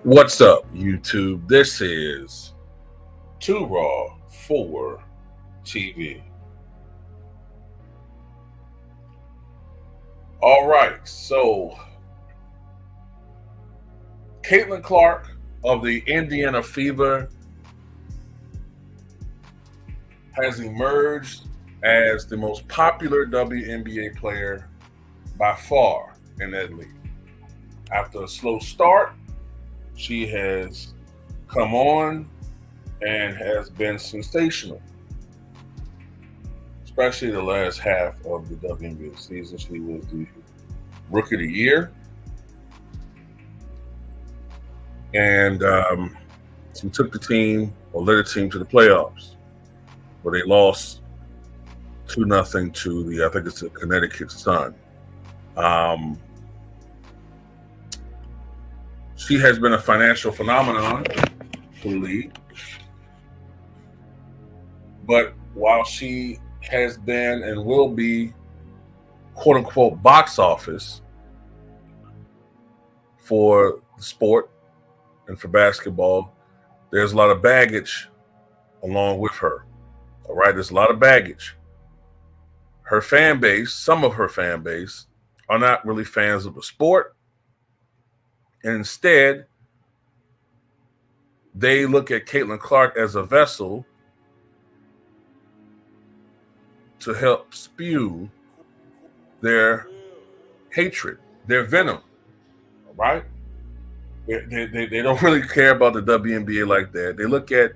What's up, YouTube? This is Too Raw for TV. All right, so Caitlyn Clark of the Indiana Fever has emerged as the most popular WNBA player by far in that league. After a slow start, she has come on and has been sensational, especially the last half of the WNBA season. She was the Rookie of the Year, and she took the team, or led the team to the playoffs, where they lost 2-0 to the, I think it's the Connecticut Sun. She has been a financial phenomenon for the league. But while she has been and will be, quote unquote, box office for the sport and for basketball, there's a lot of baggage along with her. All right, there's a lot of baggage. Her fan base, some of her fan base, are not really fans of the sport. And instead, they look at Caitlyn Clark as a vessel to help spew their hatred, their venom, all right? They don't really care about the WNBA like that. They look at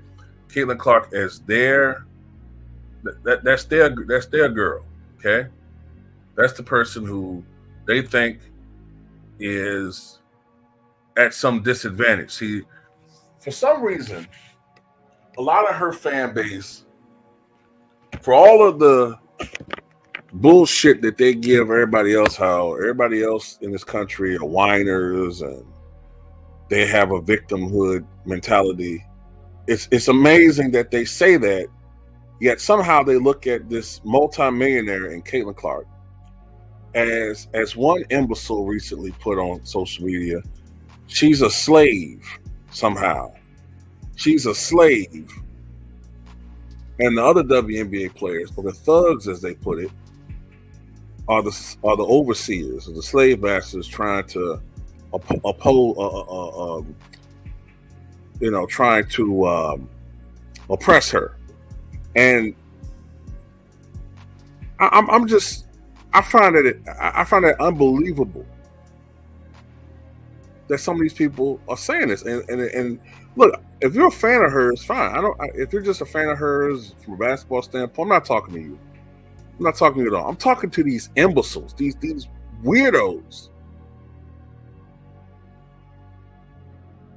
Caitlyn Clark as that's their girl, okay? That's the person who they think is at some disadvantage. See, for some reason, a lot of her fan base, for all of the bullshit that they give everybody else, how everybody else in this country are whiners and they have a victimhood mentality, it's amazing that they say that, yet somehow they look at this multimillionaire in Caitlyn Clark as one imbecile recently put on social media, she's a slave somehow. She's a slave. And the other WNBA players, or the thugs as they put it, are the overseers, or the slave masters trying to trying to oppress her. And I find it unbelievable that some of these people are saying this. And look, if you're a fan of hers, fine. If you're just a fan of hers from a basketball standpoint, I'm not talking to you. I'm not talking to you at all. I'm talking to these imbeciles, these weirdos.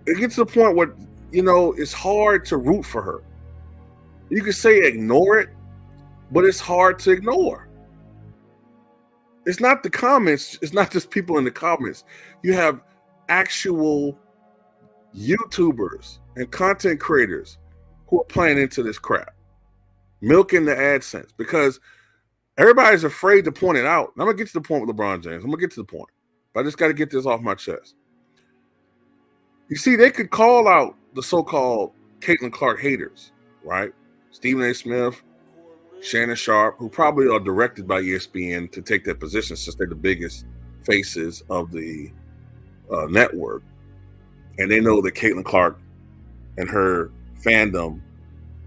It gets to the point where, it's hard to root for her. You can say ignore it, but it's hard to ignore. It's not the comments. It's not just people in the comments. You have actual YouTubers and content creators who are playing into this crap, milking the AdSense, because everybody's afraid to point it out. And I'm going to get to the point with LeBron James. I'm going to get to the point. But I just got to get this off my chest. You see, they could call out the so-called Caitlyn Clark haters, right? Stephen A. Smith, Shannon Sharp, who probably are directed by ESPN to take that position since they're the biggest faces of the network. And they know that Caitlyn Clark and her fandom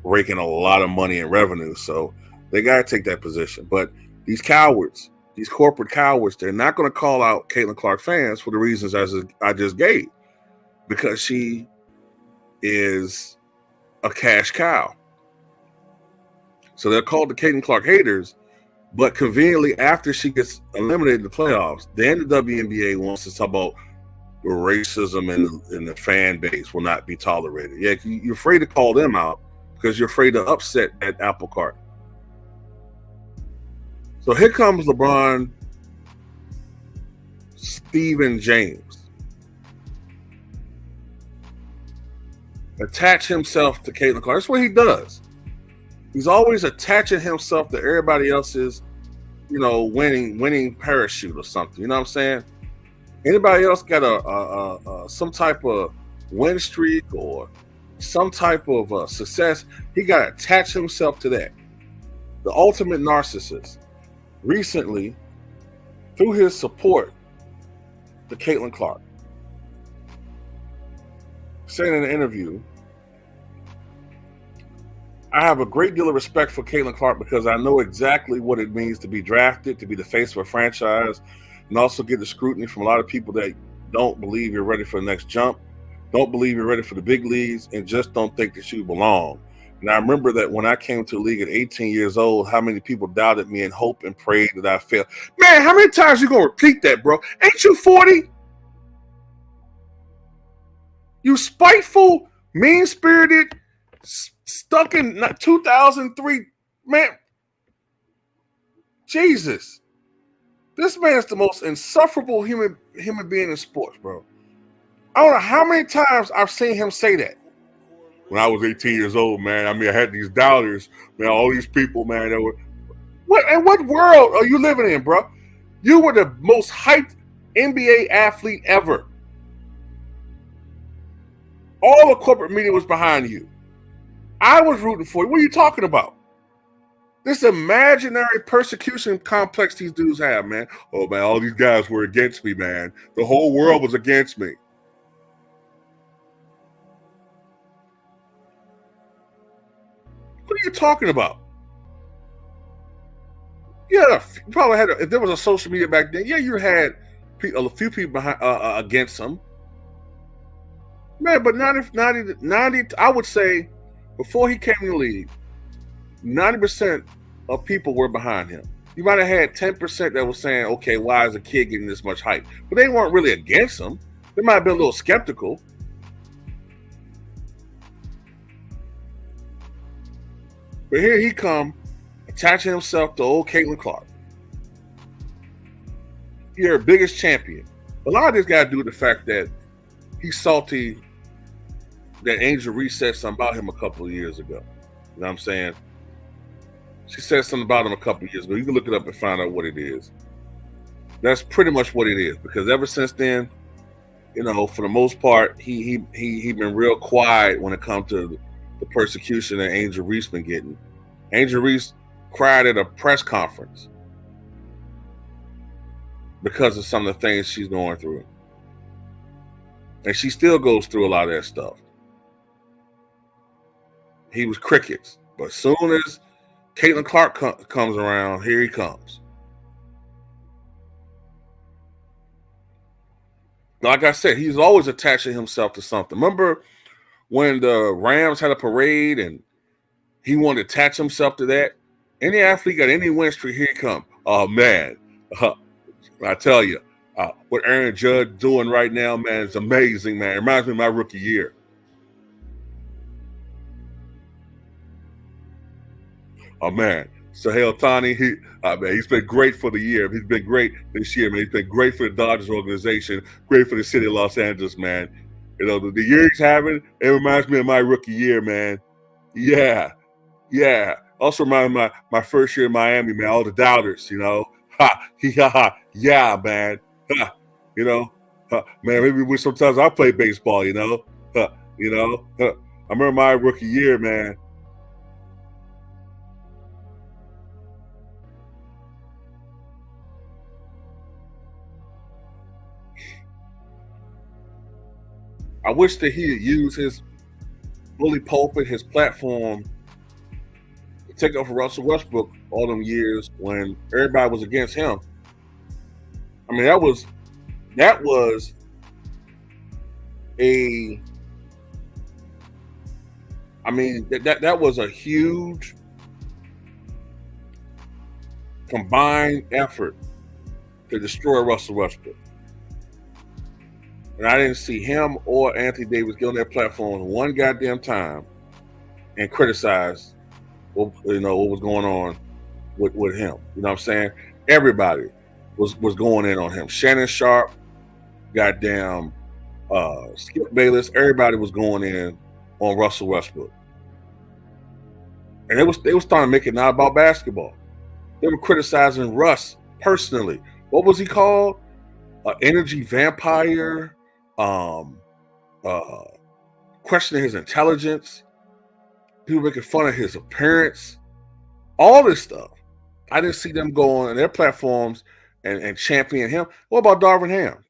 raking a lot of money and revenue. So they got to take that position. But these cowards, these corporate cowards, they're not going to call out Caitlyn Clark fans for the reasons I just gave, because she is a cash cow. So they're called the Caitlyn Clark haters, but conveniently after she gets eliminated in the playoffs, then the WNBA wants to talk about, the racism in the fan base will not be tolerated. Yeah, you're afraid to call them out because you're afraid to upset that apple cart. So here comes LeBron, Stephen James. Attach himself to Caitlyn Clark. That's what he does. He's always attaching himself to everybody else's, winning parachute or something. You know what I'm saying? Anybody else got a some type of win streak or some type of success, he got to attach himself to that. The ultimate narcissist. Recently, through his support to Caitlyn Clark, saying in an interview, I have a great deal of respect for Caitlyn Clark because I know exactly what it means to be drafted, to be the face of a franchise, and also get the scrutiny from a lot of people that don't believe you're ready for the next jump, don't believe you're ready for the big leagues, and just don't think that you belong. And I remember that when I came to the league at 18 years old, how many people doubted me and hoped and prayed that I failed. Man, how many times you going to repeat that, bro? Ain't you 40? You spiteful, mean-spirited, stuck in 2003. Man, Jesus. This man's the most insufferable human being in sports, bro. I don't know how many times I've seen him say that. When I was 18 years old, man, I mean, I had these doubters, man, all these people, man, that were, what world are you living in, bro? You were the most hyped NBA athlete ever. All the corporate media was behind you. I was rooting for you. What are you talking about? This imaginary persecution complex these dudes have, man. Oh, man, all these guys were against me, man. The whole world was against me. What are you talking about? Yeah, you probably had. If there was a social media back then, yeah, you had a few people behind, against them. Man, but 90, I would say, before he came in the league, 90% of people were behind him. You might have had 10% that was saying, okay, why is a kid getting this much hype? But they weren't really against him. They might have been a little skeptical. But here he come, attaching himself to old Caitlyn Clark. You're our biggest champion. A lot of this got to do with the fact that he's salty that Angel Reese said something about him a couple of years ago. You know what I'm saying? She said something about him a couple of years ago. You can look it up and find out what it is. That's pretty much what it is. Because ever since then, for the most part, he been real quiet when it comes to the persecution that Angel Reese been getting. Angel Reese cried at a press conference because of some of the things she's going through. And she still goes through a lot of that stuff. He was crickets. But as soon as Caitlyn Clark comes around, here he comes. Like I said, he's always attaching himself to something. Remember when the Rams had a parade and he wanted to attach himself to that? Any athlete got any win streak, here he come. Oh, man. I tell you, what Aaron Judge doing right now, man, is amazing, man. It reminds me of my rookie year. Oh, man. Sahel Tani, he's been great for the year. He's been great this year, man. He's been great for the Dodgers organization, great for the city of Los Angeles, man. The year he's having, it reminds me of my rookie year, man. Yeah. Also reminds me of my first year in Miami, man. All the doubters, yeah, man. Man, maybe sometimes I play baseball, I remember my rookie year, man. I wish that he had used his bully pulpit, his platform, to take up for Russell Westbrook all them years when everybody was against him. I mean, that was a huge combined effort to destroy Russell Westbrook. And I didn't see him or Anthony Davis get on that platform one goddamn time and criticize what was going on with him. You know what I'm saying? Everybody was going in on him. Shannon Sharp, goddamn Skip Bayless, everybody was going in on Russell Westbrook. And they was starting to make it not about basketball. They were criticizing Russ personally. What was he called? Energy vampire, questioning his intelligence, people making fun of his appearance, all this stuff. I didn't see them go on their platforms and champion him. What about Darvin Ham?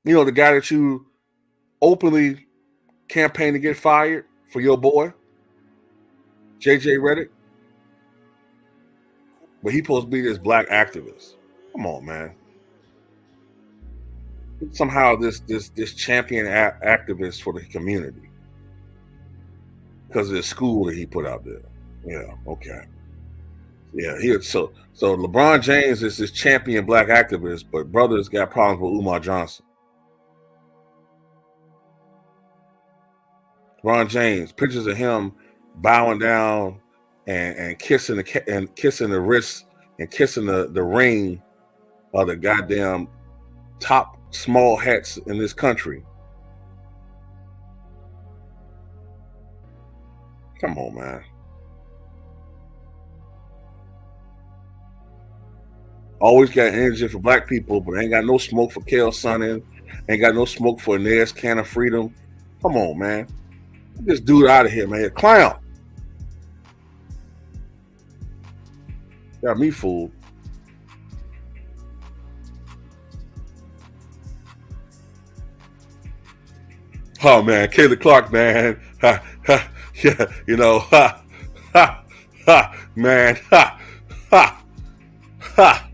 You know, the guy that you openly campaigned to get fired for your boy, JJ Redick? But he supposed to be this black activist. Come on, man. Somehow this champion activist for the community because of the school that he put out there. Yeah, okay. Yeah, so LeBron James is this champion black activist, but brothers got problems with Umar Johnson. LeBron James, pictures of him bowing down and kissing the wrist and kissing the ring of the goddamn top small hats in this country. Come on, man. Always got energy for black people, but ain't got no smoke for Kale Sonnen. Ain't got no smoke for Inez Can of Freedom. Come on, man. Get this dude out of here, man. Clown. Got me fooled. Oh man, Caitlyn Clark, man. Ha, ha, yeah, you know, ha, ha, ha, man, ha, ha, ha.